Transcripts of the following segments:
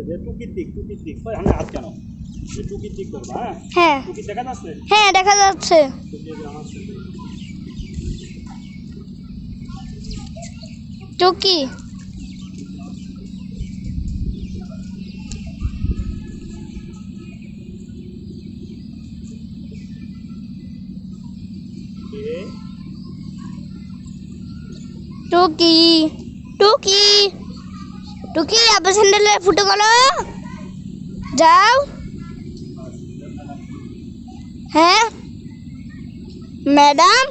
যে টুকির দিক কই আমি হাত কেন এই টুকির দিক করবা হ্যাঁ টুকি দেখা যাচ্ছে হ্যাঁ দেখা যাচ্ছে টুকি টুকি টুকি টুকি আবার স্যান্ডেলে ফুটো করো যাও হ্যাঁ ম্যাডাম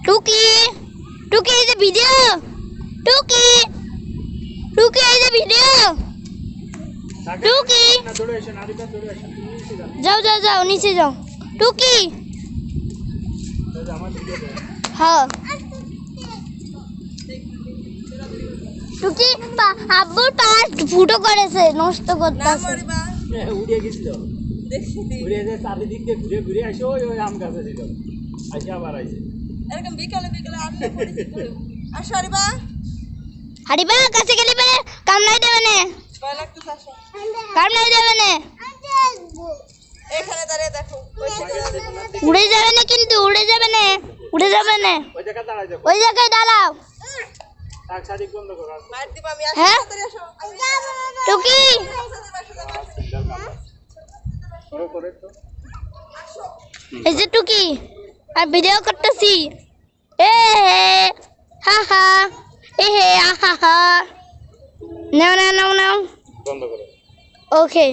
টুকি টুকি এই যে ভিডিও টুকি টুকি এই যে ভিডিও টুকি যাও যাও যাও নিচে যাও টুকি হ্যাঁ টুকি আব্বুর পাশ ফুটো করেছে নষ্ট করতেছে উড়িয়ে গেছিল ঘুরে যে চারিদিক দিয়ে ঘুরে ঘুরে আসে ওই আম গাছে ছিল আসে আবার আইছে এরকম বিকালে বিকালে আসলে আসো হারিবা কাছে গেলে মানে কাম নাই দেবে না ভয় লাগতেছে আসো কাম নাই দেবে না এখানে দাঁড়িয়ে দেখো উড়ে যাবে না কিন্তু উড়ে যাবে না উড়ে যাবে না ওই জায়গা দাঁড়াই যাও ওই জায়গায় দাঁড়াও শাক শাড়ি বন্ধ করো মার দিবা আমি আসো হ্যাঁ তাড়াতাড়ি আসো টুকি করো করে তো এই যে টুকি আর ভিডিও করতেছি এ হা হা এ হে আহা হা নাও নাও নাও নাও বন্ধ করো ওকে